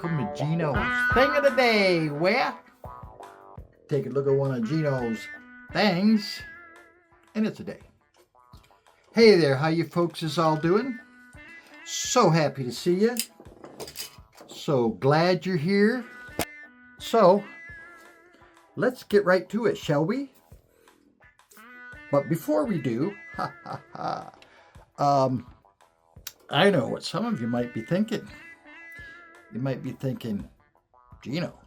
welcome to Gino's Thing of the Day, where take a look at one of Gino's things, and it's a day. Hey there, how you folks is all doing? So happy to see you. So glad you're here. So, let's get right to it, shall we? But before we do, I know what some of you might be thinking. You might be thinking, Gino,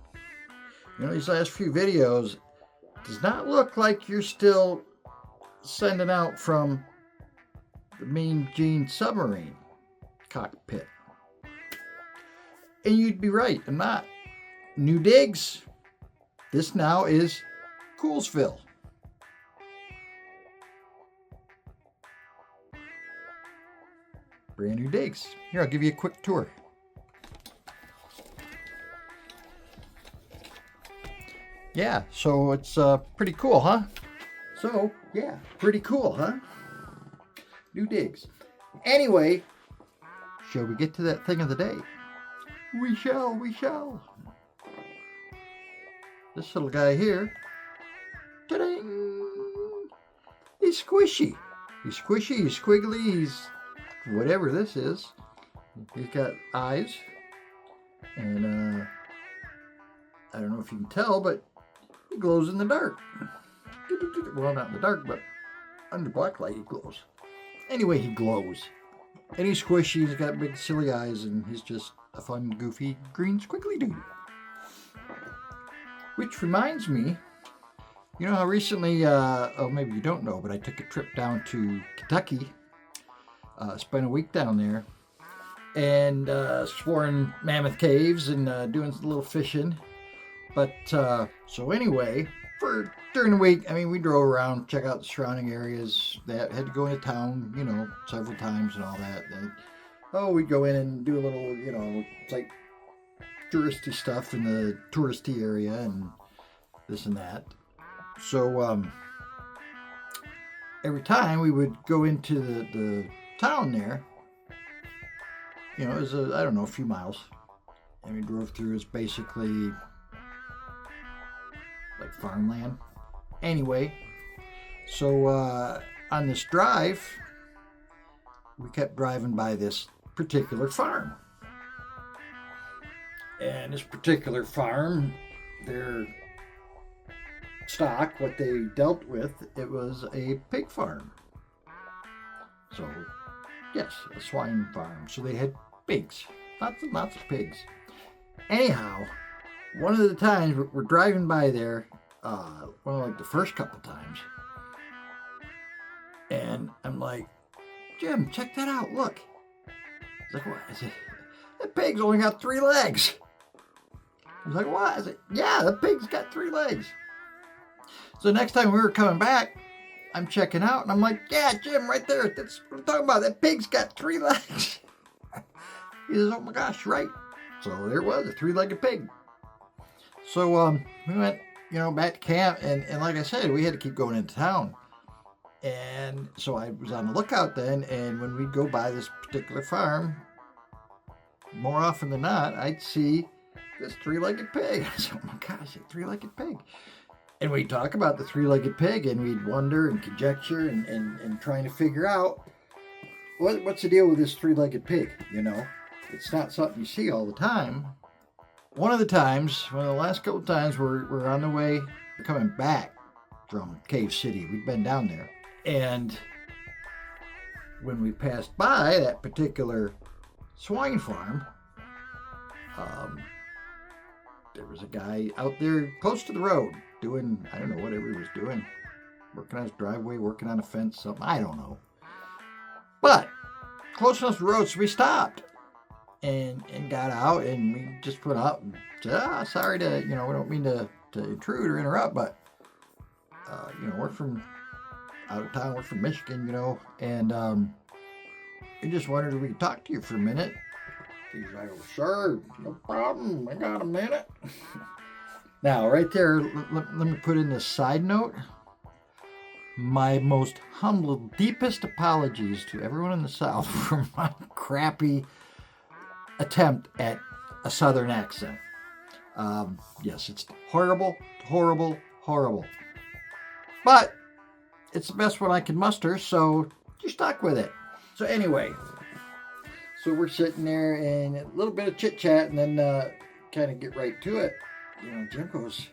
these last few videos does not look like you're still sending out from the Mean Gene submarine cockpit. And you'd be right, I'm not. New digs. This now is Coolsville. Brand new digs. Here, I'll give you a quick tour. Yeah, so it's pretty cool, huh? So, yeah, pretty cool, huh? New digs. Anyway, shall we get to that thing of the day? We shall, we shall. This little guy here, ta-ding, he's squishy. He's squishy, he's squiggly, he's whatever this is. He's got eyes, and I don't know if you can tell, but he glows in the dark. Well, not in the dark, but under black light he glows. Anyway, he glows. And he's squishy, he's got big silly eyes, and he's just a fun, goofy, green squiggly dude. Which reminds me, you know how recently, oh maybe you don't know, but I took a trip down to Kentucky, spent a week down there, and exploring Mammoth Caves and doing a little fishing. But, so anyway, during the week, we drove around, check out the surrounding areas. That had to go into town, several times and all that. And, we'd go in and do a little, it's like touristy stuff in the touristy area and this and that. So, every time we would go into the town there, it was a few miles. And we drove through, it's basically like farmland. Anyway, so on this drive, we kept driving by this particular farm. And this particular farm, their stock, what they dealt with, it was a pig farm. So, yes, a swine farm. So they had pigs, lots and lots of pigs. Anyhow, one of the times we're driving by there, like the first couple times, and I'm like, Jim, check that out, look. He's like, what? I said, that pig's only got 3 legs. He's like, what? I said, yeah, the pig's got 3 legs. So next time we were coming back, I'm checking out, and I'm like, yeah, Jim, right there, that's what I'm talking about, that pig's got 3 legs. He says, oh my gosh, right. So there it was, a 3-legged pig. So we went, back to camp, and like I said, we had to keep going into town. And so I was on the lookout then, and when we'd go by this particular farm, more often than not, I'd see this 3-legged pig. I said, oh my gosh, a 3-legged pig. And we'd talk about the 3-legged pig, and we'd wonder and conjecture and trying to figure out what's the deal with this 3-legged pig, It's not something you see all the time. One of the last couple of times, we're on the way, we're coming back from Cave City. We'd been down there. And when we passed by that particular swine farm, there was a guy out there close to the road doing, I don't know, whatever he was doing. Working on his driveway, working on a fence, something, I don't know. But close enough to the road, so we stopped. And got out, and we just put up and said, sorry to, we don't mean to intrude or interrupt, but, we're from out of town, we're from Michigan, and we just wondered if we could talk to you for a minute. He's like, oh, sure, no problem, I got a minute. Now, right there, let me put in this side note. My most humble, deepest apologies to everyone in the South for my crappy attempt at a southern accent. Yes, it's horrible, horrible, horrible. But it's the best one I can muster, so you're stuck with it. So anyway, so we're sitting there and a little bit of chit chat, and then kind of get right to it. You know, Jim goes,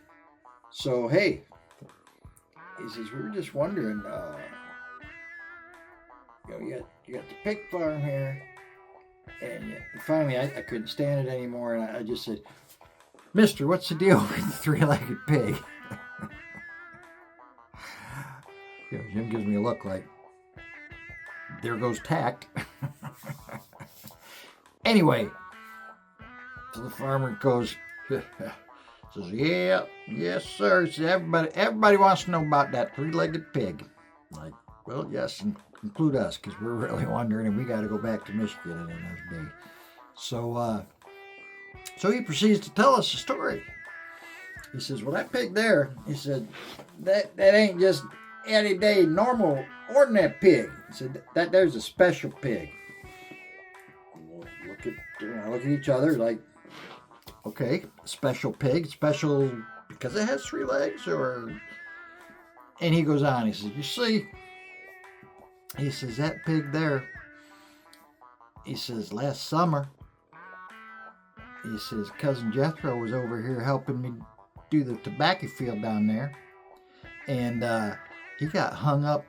so hey, he says, we were just wondering, you know, you got the pig farm here, and finally I couldn't stand it anymore, and I just said, Mister, what's the deal with the three-legged pig? You know, Jim gives me a look like, there goes tact. Anyway, so the farmer goes, says, yeah, yes, sir. Says, everybody wants to know about that three-legged pig. I'm like, well, yes, include us, because we're really wondering, and we got to go back to Michigan in another day. So he proceeds to tell us a story. He says, well, that pig there, he said, that ain't just any day normal, ordinary pig. He said, that there's a special pig. Look at each other like, okay, special pig, special because it has three legs, or? And he goes on, he says, you see, he says, that pig there, he says, last summer, he says, Cousin Jethro was over here helping me do the tobacco field down there, and he got hung up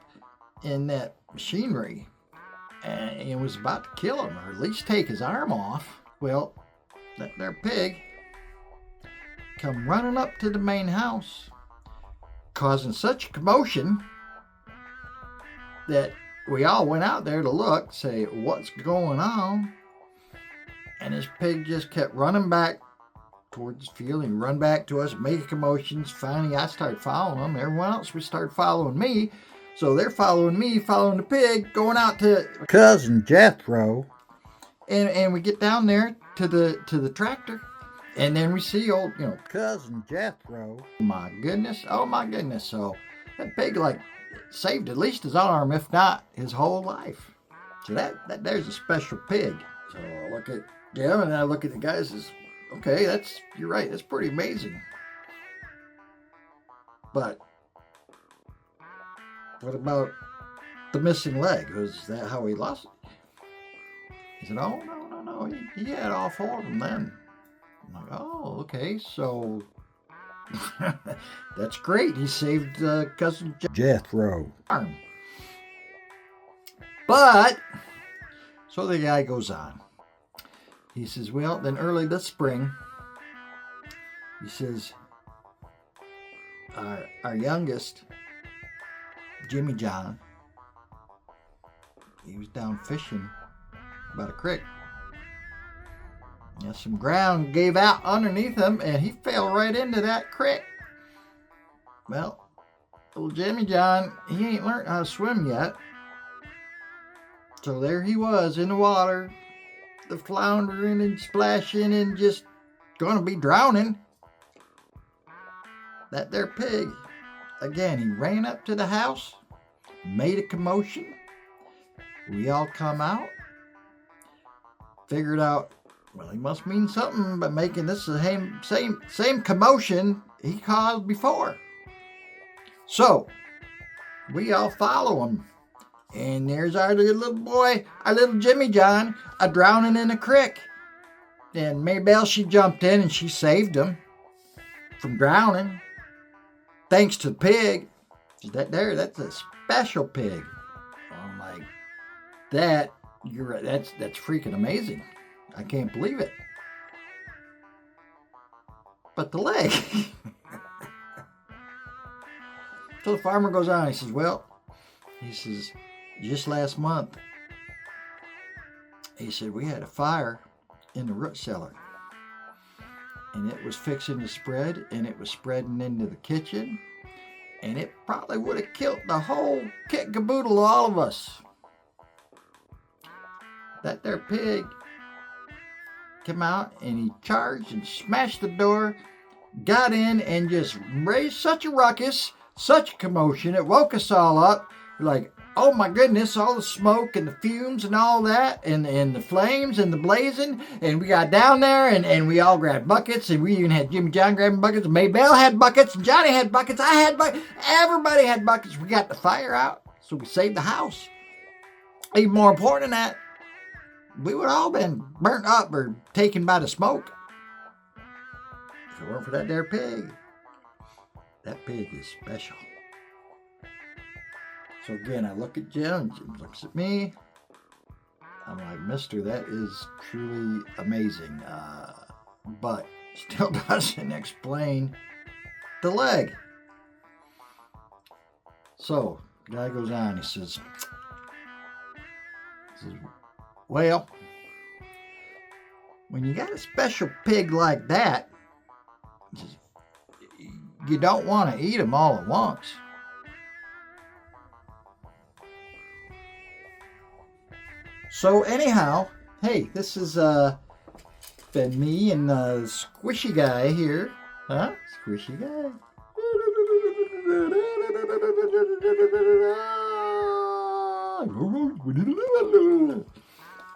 in that machinery, and it was about to kill him, or at least take his arm off. Well, that there pig come running up to the main house, causing such a commotion that we all went out there to look, say, what's going on? And this pig just kept running back towards the field, and run back to us, making commotions. Finally, I started following them. Everyone else we started following me. So they're following me, following the pig, going out to Cousin Jethro. And we get down there to the tractor, and then we see old, you know, Cousin Jethro. My goodness, oh my goodness. So that pig like saved at least his arm, if not his whole life. So that there's a special pig. So I look at Jim and I look at the guys and says, okay, you're right, that's pretty amazing. But what about the missing leg? Was that how he lost it? He said, oh, no, he had all four of them then. I'm like, oh, okay, so that's great. He saved Cousin Jethro arm. But, so the guy goes on. He says, well, then early this spring, he says, our youngest, Jimmy John, he was down fishing about a creek. And some ground gave out underneath him, and he fell right into that creek. Well, little Jimmy John, he ain't learned how to swim yet. So there he was in the water, the floundering and splashing and just gonna be drowning. That there pig, again, he ran up to the house, made a commotion. We all come out, figured out, well, he must mean something by making this the same commotion he caused before. So we all follow him. And there's our little boy, our little Jimmy John, drowning in a creek. And Maybelle, she jumped in and she saved him from drowning. Thanks to the pig. That's a special pig. I'm like, you're right, that's freaking amazing. I can't believe it. But the leg. So the farmer goes on, he says, just last month, he said, we had a fire in the root cellar. And it was fixing to spread, and it was spreading into the kitchen. And it probably would have killed the whole kit caboodle of all of us. That there pig came out, and he charged and smashed the door, got in, and just raised such a ruckus, such a commotion. It woke us all up. We're like, oh my goodness, all the smoke and the fumes and all that, and the flames and the blazing, and we got down there, and we all grabbed buckets, and we even had Jimmy John grabbing buckets, and Maybelle had buckets, and Johnny had buckets, I had buckets, everybody had buckets. We got the fire out, so we saved the house. Even more important than that, we would all been burnt up or taken by the smoke if it weren't for that there pig. That pig is special. So again, I look at Jim, and Jim looks at me. I'm like, mister, that is truly amazing. But still doesn't explain the leg. So, the guy goes on, he says, well, when you got a special pig like that, you don't want to eat them all at once. So anyhow, hey, this has been me and Squishy Guy here. Huh? Squishy Guy.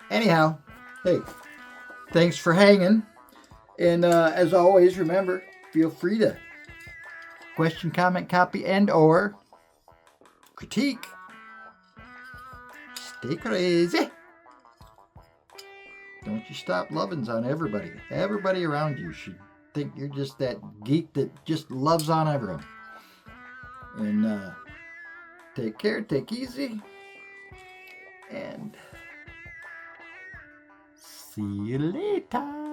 Anyhow, hey, thanks for hanging. And as always, remember, feel free to question, comment, copy, and or critique. Stay crazy. Don't you stop loving on everybody. Everybody around you should think you're just that geek that just loves on everyone. And take care, take easy, and see you later.